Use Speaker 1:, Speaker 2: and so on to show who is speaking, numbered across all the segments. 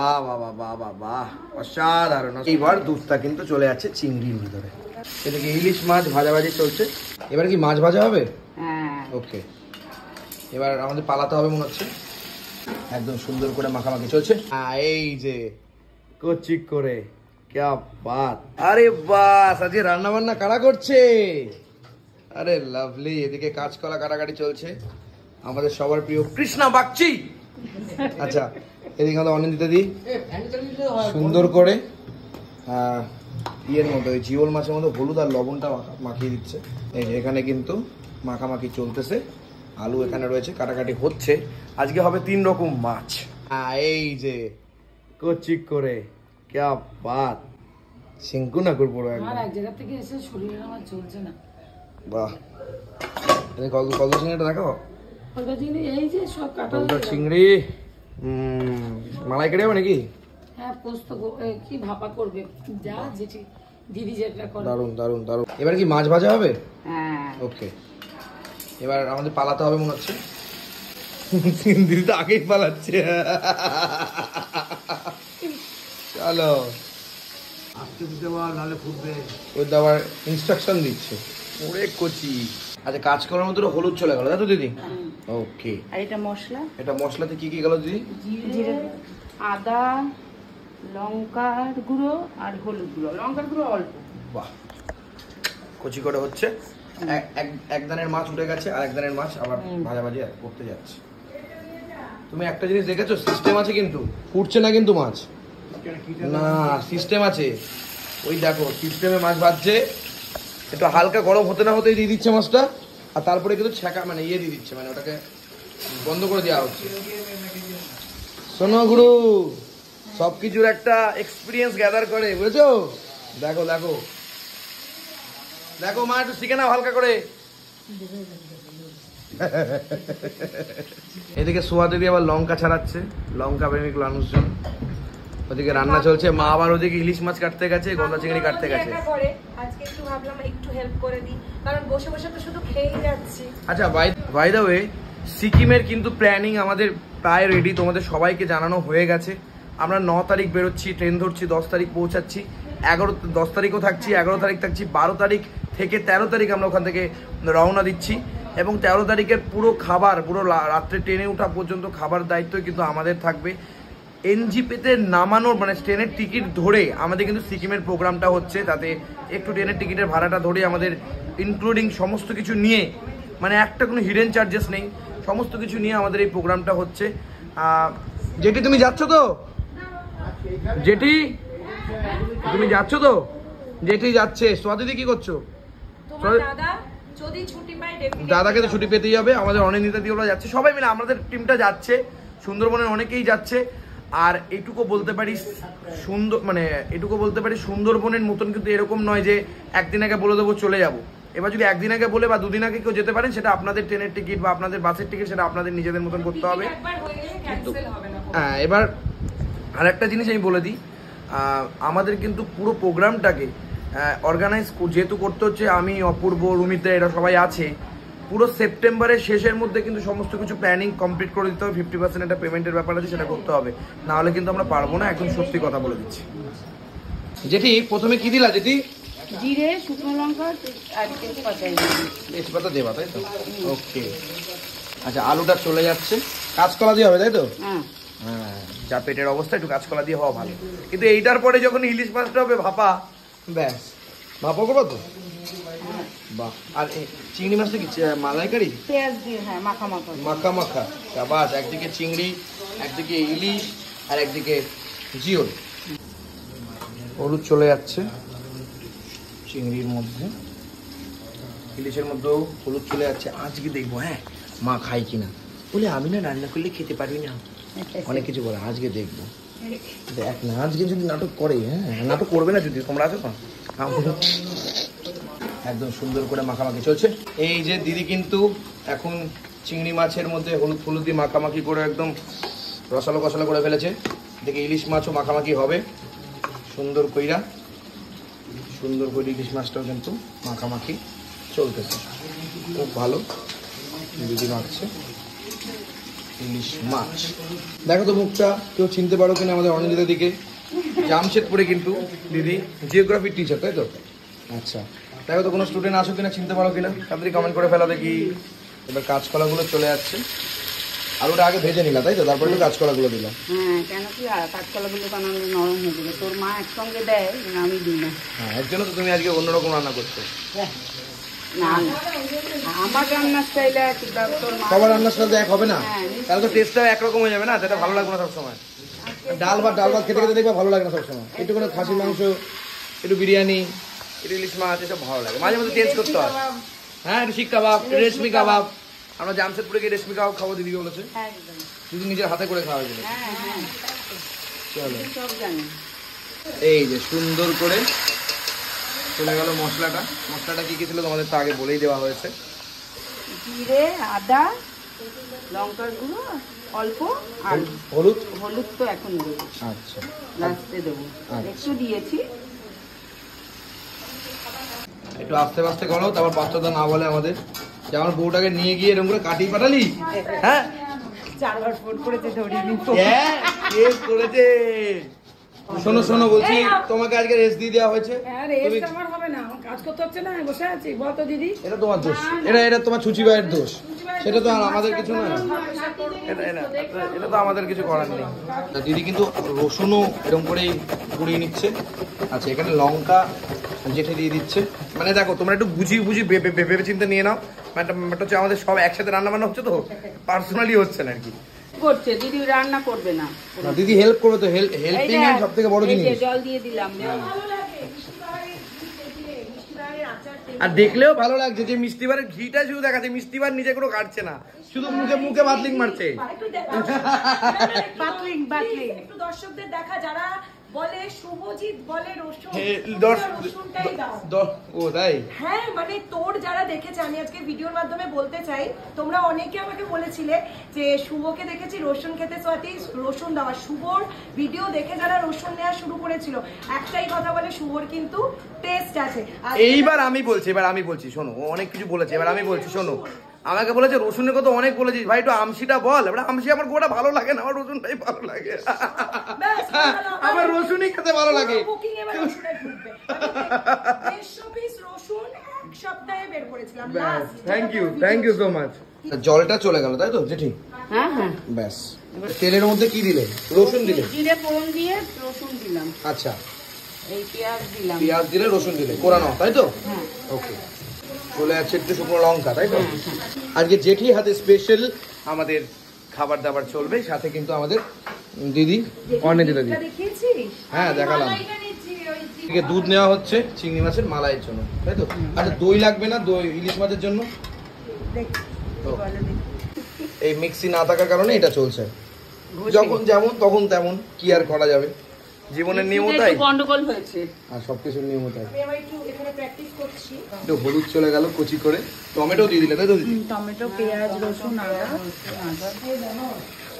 Speaker 1: বাহ বাহ বাহ বাহ বাহ, অসাধারণ। এইবার দুধটা কিন্তু চলে যাচ্ছে চিংড়ির ভিতরে। এদিকে ইলিশ মাছ ভাজাভাজি চলছে। এবার কি মাছ ভাজা হবে?
Speaker 2: হ্যাঁ।
Speaker 1: ওকে, এবার আমাদের পালাতে হবে মনে হচ্ছে। একদম সুন্দর করে মাখামাখি চলছে। এই যে কচি করে, ক্যা বাত। আরে বাস, আজকে রান্না বান্না কারা করছে? আরে লাভলি। এদিকে কাঁচকলা কাটাকাটি চলছে, আমাদের সবার প্রিয় কৃষ্ণা বাগচি। আচ্ছা, এদিকে আমাদের অনিন্দিতা দি সুন্দর করে ইয়ের মতো, ওই জিওল মাছের মতো হলুদ আর লবণটা মাখিয়ে দিচ্ছে। এই যে এখানে কিন্তু মাখামাখি চলতেছে, আলু এখানে রয়েছে, কাটাকাটি হচ্ছে। আজকে হবে 3 রকম মাছ। এই যে কচি করে, ক্যা বাত। সিংকু না করবো একদম।
Speaker 2: এক জায়গা থেকে এসে শরীরে আমার চলছে না।
Speaker 1: বাহ, কত চিংড়িটা দেখো।
Speaker 2: এই যে সব কাটা
Speaker 1: চিংড়ি মালাই কেটে হবে নাকি?
Speaker 2: হ্যাঁ, পোস্ত কি ভাপা করবে যা, যেটি দিদি যেটা করে।
Speaker 1: দারুন দারুন দারুন। এবার কি মাছ ভাজা হবে?
Speaker 2: হ্যাঁ।
Speaker 1: ওকে, এবার আমাদের পালাতে হবে মনে হচ্ছে। দিদি তো আগেই পালাচ্ছে। চলো, আজকে দিতে পার, নাহলে ফুটবে। ওই দাবার ইনস্ট্রাকশন দিচ্ছে। ওরে কচি। আচ্ছা, কাজ করার মতো হলুদ চলে গেল, তাই তো দিদি? ওকে।
Speaker 2: আর এটা মশলা,
Speaker 1: এটা মশলাতে কি কি গেল দিদি?
Speaker 2: জিরে, আদা, লঙ্কার গুঁড়ো আর হলুদ গুঁড়ো। লঙ্কার গুঁড়ো অল্প।
Speaker 1: বাহ, কচি করে হচ্ছে। এক দানের মাছ উঠে গেছে, আর এক দানের মাছ আবার ভাজাভাজি করতে যাচ্ছে। তুমি একটা জিনিস দেখেছো, সিস্টেম আছে কিন্তু, ফুটছে না কিন্তু মাছ। না, সিস্টেম আছে। ওই দেখো, সিস্টেমে মাছ ভাজছে, একটু হালকা গরম হতে না হতেই দিয়ে দিচ্ছে মাছটা, আর তারপরে কিন্তু ছ্যাঁকা মানে ইয়ে দিয়ে দিচ্ছে, মানে ওটাকে বন্ধ করে দেওয়া হচ্ছে। শোনো গুরু, সবকিছুর একটা এক্সপিরিয়েন্স গ্যাদার করে, বুঝেছো? দেখো দেখো দেখো, মা একটু শিখে নাও হালকা করে। এদিকে সোয়া দিদি আবার লঙ্কা ছাড়াচ্ছে, লঙ্কা প্রেমিক মানুষজন। ওদিকে রান্না চলছে, মা আবার ওদিকে ইলিশ মাছ কাটতে গেছে, গলদা চিংড়ি কাটতে গেছে।
Speaker 3: আজকে একটু ভাবলাম একটু হেল্প করে দিই, কারণ বসে বসে তো শুধু খেয়েই যাচ্ছি।
Speaker 1: আচ্ছা, বাই দ্য ওয়ে, সিকিমের কিন্তু প্ল্যানিং আমাদের প্রায় রেডি, তোমাদের সবাইকে জানানো হয়ে গেছে। আমরা 9 তারিখ বেরোচ্ছি, ট্রেন ধরছি, 10 তারিখ পৌঁছাচ্ছি, 10 তারিখও থাকছি, 11 তারিখ থাকছি, 12 তারিখ থেকে 13 তারিখ আমরা ওখান থেকে রওনা দিচ্ছি। এবং 13 তারিখের পুরো খাবার, পুরো রাত্রে ট্রেনে ওঠা পর্যন্ত খাবার দায়িত্ব কিন্তু আমাদের থাকবে। এনজিপিতে নামানোর মানে ট্রেনের টিকিট ধরে আমাদের কিন্তু সিকিমের প্রোগ্রামটা হচ্ছে, তাতে একটু ট্রেনের টিকিটের ভাড়াটা ধরে আমাদের ইনক্লুডিং সমস্ত কিছু নিয়ে, মানে একটা কোনো হিডেন চার্জেস নেই, সমস্ত কিছু নিয়ে আমাদের এই প্রোগ্রামটা হচ্ছে। যেটি তুমি যাচ্ছ তো? যেটি তুমি যাচ্ছ তো? যেটি যাচ্ছে। সোয়াদিদি কি করছো? দাদাকে তো ছুটি পেতেই হবে, আমাদের অনিন্দিতা দিয়ে ওরা যাচ্ছে, সবাই মিলে আমাদের টিমটা যাচ্ছে। সুন্দরবনের অনেকেই যাচ্ছে। আর এটুকু বলতে পারি সুন্দরবনের মতন কিন্তু এরকম নয় যে একদিন আগে বলে দেবো চলে যাব। এবার যদি একদিন আগে বলে বা 2 দিন আগে কেউ যেতে পারেন, সেটা আপনাদের ট্রেনের টিকিট বা আপনাদের বাসের টিকিট, সেটা আপনাদের নিজেদের মতন করতে হবে। হ্যাঁ, এবার আরেকটা জিনিস আমি বলে দিই, আমাদের কিন্তু পুরো প্রোগ্রামটাকে অর্গানাইজ যেহেতু করতে হচ্ছে, আমি, অপূর্ব, রুমিতা, এরা সবাই আছে, পুরো সেপ্টেম্বরের শেষের মধ্যে কিন্তু সমস্ত কিছু প্ল্যানিং কমপ্লিট করে দিতে হবে। 50% একটা পেমেন্টের ব্যাপার আছে, সেটা করতে হবে, না হলে কিন্তু আমরা পারবো না। এখন সত্যি কথা বলে দিচ্ছি। যেটি প্রথমে কি দিলা? যেটি
Speaker 2: জিরে, শুকনো লঙ্কা আর
Speaker 1: তেজপাতা দেবা, তাই তো? ওকে। আচ্ছা, আলুটা চলে যাচ্ছে, কাঁচকলা দিয়ে হবে, তাই তো? হ্যাঁ, যা পেটের অবস্থা, একটু কাঁচকলা দিয়ে হওয়া ভালো। কিন্তু এইটার পরে যখন ইলিশ মাছটা হবে ভাপা, ব্যাস, ভাপা করবো তো। বাহ। আর চিংড়ি মাছটা কি মালাইকারি?
Speaker 2: পেঁয়াজ দিয়ে, হ্যাঁ, মাখা মাখা
Speaker 1: মাখা মাখা। বাস, একদিকে চিংড়ি, একদিকে ইলিশ, আর একদিকে জিওল। হলুদ চলে যাচ্ছে চিংড়ির মধ্যে, ইলিশের মধ্যেও হলুদ চলে যাচ্ছে। আজকে দেখবো, হ্যাঁ, মা খাই কিনা। বলে আমি না রান্না করলে খেতে পারবি না, অনেক কিছু বলে। আজকে দেখবো, দেখ না, আজকে যদি নাটক করে, হ্যাঁ, নাটক করবে না যদি তোমরা আছো না। একদম সুন্দর করে মাখামাখি চলছে। এই যে দিদি কিন্তু এখন চিংড়ি মাছের মধ্যে হলুদ দিয়ে মাখামাখি করে একদম রসালো কষালো করে ফেলেছে। দেখে ইলিশ মাছও মাখামাখি হবে সুন্দর কইরা, সুন্দর করে ইলিশ মাছটাও কিন্তু মাখামাখি চলতেছে, খুব ভালো দিদি মাখছে। ইলিশ মাছ। দেখো তো মুখটা কেউ চিনতে পারো কিনা আমাদের অনিন্দিতার দিকে। জামশেদপুরে কিন্তু দিদি জিওগ্রাফির টিচার, তাই তো? আচ্ছা, দেখো তো কোনো স্টুডেন্ট আসো কিনা, চিনতে পারো কিনা, তাড়াতাড়ি কমেন্ট করে ফেলা দেখি। এবার কাঁচকলাগুলো চলে যাচ্ছে। আলুটা আগে ভেজে নিলা তাই তো, তারপরে একটু কাঁচকলাগুলো দিলাম।
Speaker 2: হ্যাঁ, কেন কি কাঁচকলাগুলো বানানো নরম হয়ে যাবে। তোর মা একসঙ্গে দেয়, আমি দিই না।
Speaker 1: হ্যাঁ, এর জন্য তো তুমি আজকে অন্যরকম রান্না করছো।
Speaker 2: না, আমার রান্নার স্টাইলে তোর মা
Speaker 1: সবার রান্নার সাথে এক হবে না, তাহলে তো টেস্টটাও একরকম হয়ে যাবে না, সেটা ভালো লাগবে না সবসময়। ডাল ভাত খেতে খেতে দেখবা ভালো লাগে না সবসময়। একটু করে খাসির মাংস, একটু বিরিয়ানি, একটু ইলিশ মাছ, এসব ভালো লাগে। মাঝে মধ্যে চেঞ্জ করতে হয়। হ্যাঁ, একটু শিক কাবাব, রেশমি কাবাব। আমরা জামশেদপুরে গিয়ে রেশমি কাবাব খাবো, দিদিকে বলেছে। দিদি নিজের হাতে করে খাওয়া যাবে। চলো,
Speaker 2: সব জানি।
Speaker 1: এই যে সুন্দর করে চলে গেল মশলাটা। মশলাটা কি কি ছিল তোমাদের তো আগে বলেই দেওয়া হয়েছে।
Speaker 2: জিরে, আদা, লঙ্কার গুঁড়ো অল্প, আর
Speaker 1: হলুদ।
Speaker 2: হলুদ তো এখন দেবো,
Speaker 1: আচ্ছা,
Speaker 2: লাস্টে দেবো। একটু দিয়েছি।
Speaker 1: একটু আস্তে আস্তে করো, তারপর বাচ্চাটা না বলে আমাদের যে আমার বউটাকে নিয়ে গিয়ে এরকম করে কাটিয়ে পাঠালি। হ্যাঁ,
Speaker 2: 4বার ফোন করেছে, ধরিনি তো।
Speaker 1: হ্যাঁ, কেস করেছে। শোনো শোনো, বলছি তোমাকে আজকে রেস্ট দিয়ে দেওয়া হয়েছে। তুমি
Speaker 3: আমার হবে না, আমার কাজ করতে হচ্ছে না, আমি বসে আছি। বলতো দিদি,
Speaker 1: এটা তোমার দোষ, এটা তোমার ছুচি ভাইয়ের দোষ, সেটা তো আর আমাদের কিছু না। এটা তো আমাদের কিছু করার নেই। দিদি কিন্তু রসুনও এরকম করেই গুঁড়িয়ে নিচ্ছে। আচ্ছা, এখানে লঙ্কা জেঠে দিয়ে দিচ্ছে। মানে দেখো, তোমরা একটু বুঝিয়ে ভেবে চিন্তে নিয়ে নাও। ব্যাপারটা হচ্ছে আমাদের সব একসাথে রান্না বান্না হচ্ছে, তো পার্সোনালি হচ্ছে না আর কি।
Speaker 2: করছে দিদি, রান্না করবে না।
Speaker 1: দিদি হেল্প করবে তো, হেল্পিং এর সব থেকে বড় জিনিস।
Speaker 2: জল দিয়ে দিলাম।
Speaker 1: আর দেখলেও ভালো লাগছে যে মিষ্টিবারের ঘিটা শুধু দেখাচ্ছে, মিষ্টিবার নিজে কোনো কাটছে না, শুধু মুখে বাতলিং মারছে।
Speaker 3: একটু দর্শকদের দেখা, যারা বলে শুভজিৎ বলে রসুনটাই দাও।
Speaker 1: ও তাই?
Speaker 3: হ্যাঁ, মানে তোর যারা দেখেছে, আমি আজকে ভিডিওর মাধ্যমে বলতে চাই, তোমরা অনেকে আমাকে বলেছিলে যে শুভকে দেখেছি রসুন খেতে, সোয়াতি রসুন দেওয়া। শুভর ভিডিও দেখে যারা রসুন নেওয়া শুরু করেছিল, একটাই কথা বলে, শুভর কিন্তু টেস্ট আছে।
Speaker 1: এইবার আমি বলছি, শোনো, ও অনেক কিছু বলেছে, এবার আমি বলছি শোনো। আমাকে বলেছে রসুনের কথা অনেক বলেছিস ভাই, একটু আমসিটা বল। এবার আমসি আমার গোটা ভালো লাগে না, আমার রসুনটাই ভালো লাগে। আমার রসুনই খেতে ভালো লাগে।
Speaker 3: কুকিং এবার রসুনের ঢুকবে। 150 পিস রসুন এক সপ্তাহে বের করেছিলাম।
Speaker 1: Thank you so much. জলটা চলে গেল তাই তো জেঠি?
Speaker 2: হ্যাঁ হ্যাঁ,
Speaker 1: ব্যাস। তেলের মধ্যে কি দিলে? রসুন দিলে?
Speaker 2: জিরে ফোড়ন দিয়ে রসুন দিলাম।
Speaker 1: আচ্ছা,
Speaker 2: এই পেঁয়াজ দিলাম।
Speaker 1: পেঁয়াজ দিলে, রসুন দিলে, কোরানো, তাই তো?
Speaker 2: হ্যাঁ।
Speaker 1: ওকে, চলে যাচ্ছে একটু শুকনো লঙ্কা, তাই তো? আজকে জেঠি হাতে স্পেশাল আমাদের খাবার দাবার চলবে, সাথে কিন্তু আমাদের দিদি অনিন্দিতা দিদি। হ্যাঁ, দেখালাম। দুধ নেওয়া হচ্ছে চিংড়ি মাছের মালাইয়ের জন্য, তাই তো? আচ্ছা, দই লাগবে না? দই ইলিশ মাছের জন্য এই মিক্সি না থাকার কারণে এটা চলছে। যখন যেমন তখন তেমন, কি আর করা যাবে, জীবনের নিয়ম তাই।
Speaker 2: গন্ডগোল হয়েছে
Speaker 1: আর সবকিছুর নিয়ম তাই।
Speaker 3: আমি আবার একটু এখানে প্র্যাকটিস করছি।
Speaker 1: একটু হলুদ চলে গেল কুচি করে, টমেটো দিয়ে দিলে তাই তো দিদি?
Speaker 2: টমেটো, পেঁয়াজ, রসুন, আদা।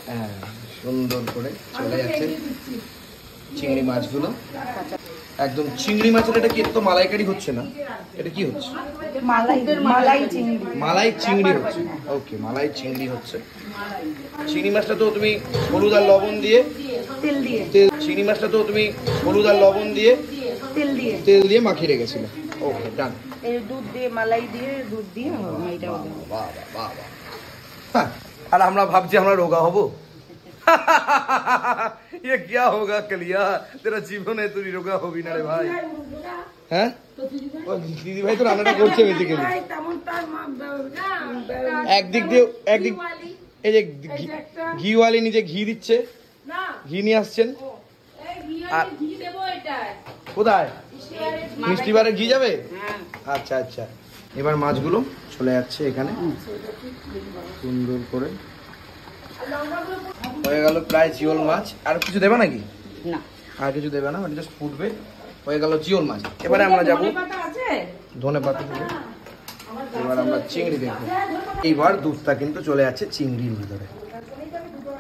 Speaker 1: হ্যাঁ, সুন্দর করে চলে যাচ্ছে চিংড়ি মাছগুলো। একদম চিংড়ি মাছের এটা কি তো মালাইকারি হচ্ছে না, এটা কি হচ্ছে? মালাই চিংড়ি হচ্ছে। ওকে, মালাই চিংড়ি হচ্ছে। চিংড়ি মাছটা তো তুমি হলুদ আর লবণ দিয়ে চিংড়ি মাছটা তো তুমি হলুদ আর লবণ দিয়ে তেল দিয়ে মাখিয়ে রেখেছিলে। ওকে, ডান।
Speaker 2: দুধ দিয়ে, মালাই দিয়ে, দুধ দিয়ে
Speaker 1: হ্যাঁ, আর আমরা ভাবছি আমরা রোগা হবো। ये क्या होगा कलिया, तेरा জীবনে তুই রোগা হবি না রে ভাই। হ্যাঁ, দিদি ভাই তো রান্নাটা করছে বেসিক্যালি। একদিক এই যে ঘিওয়ালি নিজে ঘি দিচ্ছে, ঘি নিয়ে আসছেন। কোথায় মিষ্টিবারে ঘি যাবে? আচ্ছা আচ্ছা, এবার মাছগুলো চলে যাচ্ছে এখানে সুন্দর করে। হয়ে গেল প্রায় জিওল মাছ। আর কিছু দেবে নাকি?
Speaker 2: না,
Speaker 1: আর কিছু দেবে না, জাস্ট ফুটবে। হয়ে গেল জিওল মাছ। এবারে আমরা যাবো ধনে পাতা দিয়ে। এবার আমরা চিংড়ি দেখবো। এইবার দুধটা কিন্তু চলে যাচ্ছে চিংড়ির ভিতরে।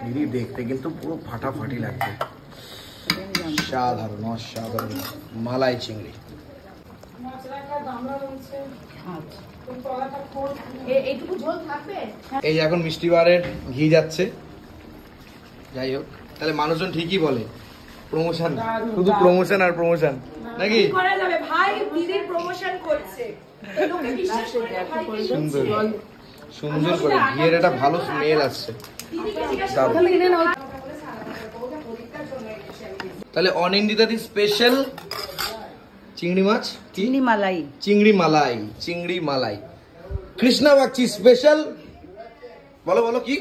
Speaker 1: দিদি দেখতে কিন্তু পুরো ফাটাফাটি লাগছে, সাধারণ অসাধারণ মালাই চিংড়ি। এই যে এখন মিষ্টিবারের ঘি যাচ্ছে যাই হোক, তাহলে মানুষজন ঠিকই বলে প্রমোশন, শুধু প্রমোশন আর প্রমোশন নাকি?
Speaker 3: কি করা যাবে ভাই, দিদির প্রমোশন করছে, লোকে বিশ্বাস করে ভাই।
Speaker 1: সুন্দর সুন্দর করে ঘিয়ের একটা ভালো স্মেল আসছে।
Speaker 3: দিদিকে জিজ্ঞাসা
Speaker 1: দারুণ। তাহলে অনিন্দিতাদি স্পেশাল চিংড়ি মাছ,
Speaker 2: চিংড়ি মালাই,
Speaker 1: চিংড়ি মালাই, চিংড়ি মালাই। কৃষ্ণা বাগচি স্পেশাল, বলো বলো কি?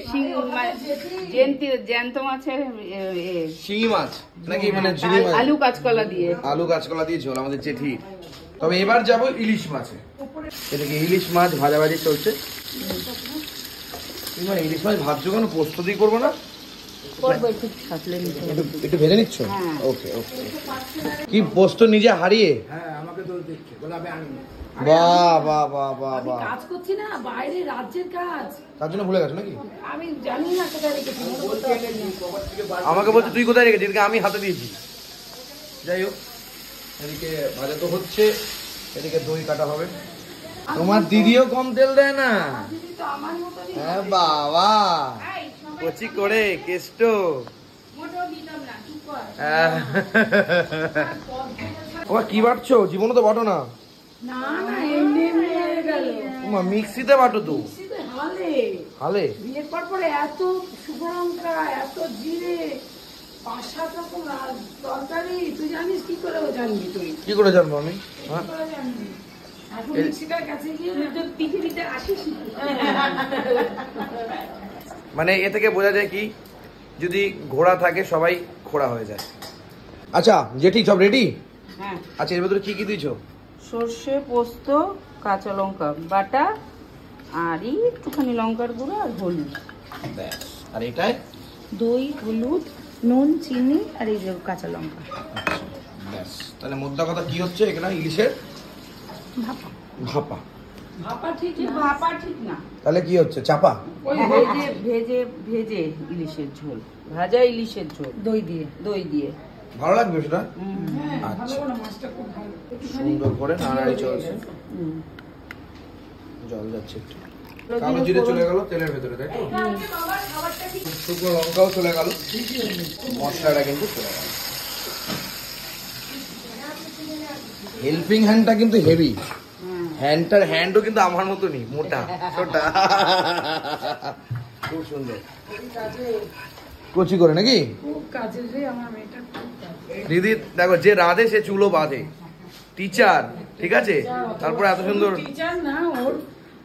Speaker 2: জ্যান্ত মাছের
Speaker 1: শিঙি মাছ নাকি, মানে ঝিঙে মাছ,
Speaker 2: আলু কাঁচকলা দিয়ে,
Speaker 1: আলু কাঁচকলা দিয়ে ঝোল আমাদের জেঠির। তবে এবার যাব ইলিশ মাছে। এদিকে ইলিশ মাছ ভাজাভাজি চলছে। মানে ইলিশ মাছ ভাজছো কেন? পোস্ত দিয়ে করবো না? একটু ভেজে নিচ্ছ? ওকে ওকে। কি পোস্ত নিজে হারিয়ে? বাহ বাহ বাহ বাহ বাহ।
Speaker 3: কাজ করছি না, বাইরে রাজ্যের কাজ,
Speaker 1: তার জন্য ভুলে গেছো নাকি?
Speaker 3: আমি জানি না কোথায় রেখেছি।
Speaker 1: আমাকে বলছে তুই কোথায় রেখেছিস, এদিকে আমি হাতে দিয়েছি। যাই হোক, এদিকে ভাজা তো হচ্ছে, এদিকে দই কাটা হবে। তোমার দিদিও কম তেল দেয় না। হ্যাঁ বাবা, কচি করে কেষ্ট। ও কি বাটছো? জীবনে তো বাটো না।
Speaker 3: না না, এমনি এমনি হয়ে গেল।
Speaker 1: মিক্সিতে বাটো তো?
Speaker 3: হালে
Speaker 1: হালে?
Speaker 3: বিয়ের পর পরে এত শুকনো লঙ্কা, এত জিরে, 5-7 রকম তরকারি, তুই জানিস কি করে? ও জানবি তুই
Speaker 1: কি করে জানবো আমি? হ্যাঁ,
Speaker 3: কি করে জানবি? এখন মিক্সিটার কাছে গিয়ে পৃথিবীতে আসিস।
Speaker 1: মানে এ থেকে বোঝা যায় কি, যদি ঘোড়া থাকে সবাই খোড়া হয়ে যায়। আচ্ছা জেঠি সব রেডি?
Speaker 2: হ্যাঁ।
Speaker 1: আচ্ছা এর ভেতরে কি কি দিয়েছো?
Speaker 2: সর্ষে, পোস্ত, কাঁচা লঙ্কা বাটা, আর একটুখানি লঙ্কার গুঁড়ো আর হলুদ।
Speaker 1: ব্যাস। আর এটাই
Speaker 2: দই, হলুদ, নুন, চিনি আর এই যে কাঁচা লঙ্কা।
Speaker 1: ব্যাস। তাহলে মোদ্দা কথা কি হচ্ছে এখানে? ইলিশের
Speaker 2: ভাপা।
Speaker 1: ভাপা।
Speaker 3: ভাপা ঠিক না,
Speaker 2: ভাপা ঠিক না,
Speaker 1: তাহলে কি হচ্ছে? চাপা?
Speaker 2: ভেজে ভেজে ভেজে ইলিশের ঝোল, ভাজা ইলিশের ঝোল
Speaker 3: দই দিয়ে।
Speaker 2: দই দিয়ে।
Speaker 1: ভালো লাগবে সেটা?
Speaker 3: হ্যাঁ,
Speaker 1: আচ্ছা।
Speaker 3: ভালো করে মাছটা খুব ভালো।
Speaker 1: সুন্দর করে নাড়াড়ি চলছে,
Speaker 2: হুম।
Speaker 1: জল যাচ্ছে একটু। কালো জিরে চলে গেল তেলের ভেতরে, তাই তো? শুকনো লঙ্কাও চলে গেল, মশলাটা কিন্তু চলে গেল। হেল্পিং হ্যান্ডটা কিন্তু হেভি। হ্যান্ডও কিন্তু আমার মতনই মোটা ছোটা, খুব সুন্দর কচি করে নাকি?
Speaker 3: খুব কাজের রে আমার মেয়েটা, খুব কাজের।
Speaker 1: দিদি দেখো, যে রাধে সে চুলো বাঁধে, টিচার, ঠিক আছে? তারপরে এত সুন্দর।
Speaker 3: টিচার না, ওর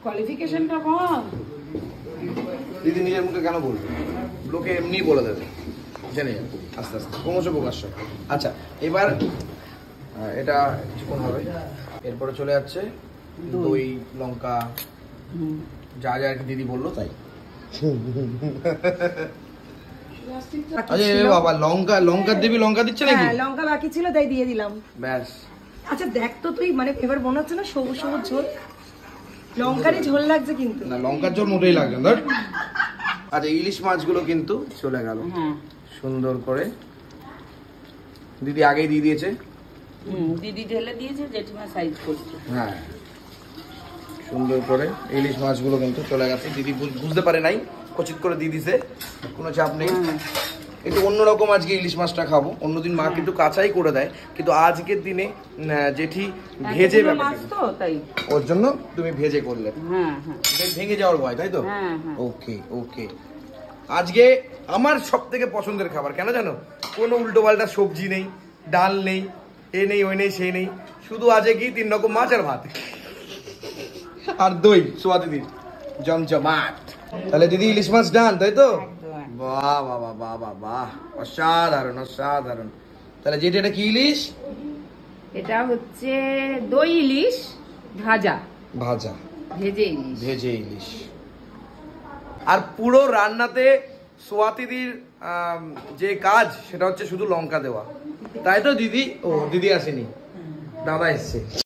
Speaker 3: কোয়ালিফিকেশনটা কম।
Speaker 1: দিদি নিজের মুখে কেন বলবে? লোকে এমনি বলে দেবে, জেনে যাবে আস্তে আস্তে, ক্রমশ প্রকাশ্য। আচ্ছা এবার এটা চিকন হবে, এরপরে চলে যাচ্ছে দই, লঙ্কা, যা যা আর কি দিদি বললো তাই। আরে বাবা, লঙ্কা দিবি, লঙ্কা দিচ্ছে নাকি?
Speaker 3: হ্যাঁ, লঙ্কা বাকি ছিল তাই দিয়ে দিলাম।
Speaker 1: ব্যাস।
Speaker 3: আচ্ছা দেখ তো তুই, মানে এবার মনে হচ্ছে না সবুজ সবুজ ঝোল, লঙ্কারই ঝোল লাগছে কিন্তু।
Speaker 1: না, লঙ্কার ঝোল মোটেই লাগবে না। আচ্ছা ইলিশ মাছগুলো কিন্তু চলে গেল সুন্দর করে, দিদি আগেই দিয়ে দিয়েছে।
Speaker 2: দিদি ঢেলে দিয়েছে, জেঠিমা সাইজ করছে।
Speaker 1: হ্যাঁ, সুন্দর করে ইলিশ মাছগুলো কিন্তু চলে গেছে। দিদি বুঝতে পারে নাই, কচিত করে দিয়ে দিছে, কোনো চাপ নেই। একটু অন্যরকম আজকে ইলিশ মাছটা খাবো। অন্যদিন মা কিন্তু কাঁচাই করে দেয়, কিন্তু আজকের দিনে জেঠি ভেজে
Speaker 2: মাছ তো তাই,
Speaker 1: ওর জন্য তুমি ভেজে করলে।
Speaker 2: হ্যাঁ হ্যাঁ,
Speaker 1: ভেঙে যাওয়ার ভয়, তাই তো?
Speaker 2: হ্যাঁ হ্যাঁ।
Speaker 1: ওকে ওকে। আজকে আমার সব থেকে পছন্দের খাবার, কেন জানো? কোনো উল্টো পাল্টা সবজি নেই, ডাল নেই, এ নেই ওই নেই সেই নেই, শুধু আজকে কি 3 রকম মাছ আর ভাত আর দই, সোয়া দিদির জমজমাট। তাহলে দিদি ইলিশ মাছ ডান, তাই তো? বাহ বাহ বাহ বাহ বাহ বাহ, অসাধারণ অসাধারণ। তাহলে যেটা, এটা কি ইলিশ?
Speaker 2: এটা হচ্ছে দই ইলিশ ভাজা,
Speaker 1: ভাজা,
Speaker 2: ভেজে ইলিশ,
Speaker 1: ভেজে ইলিশ। আর পুরো রান্নাতে সোয়াতিদির যে কাজ সেটা হচ্ছে শুধু লঙ্কা দেওয়া, তাই তো দিদি? ও দিদি আসেনি, দাদা এসছে।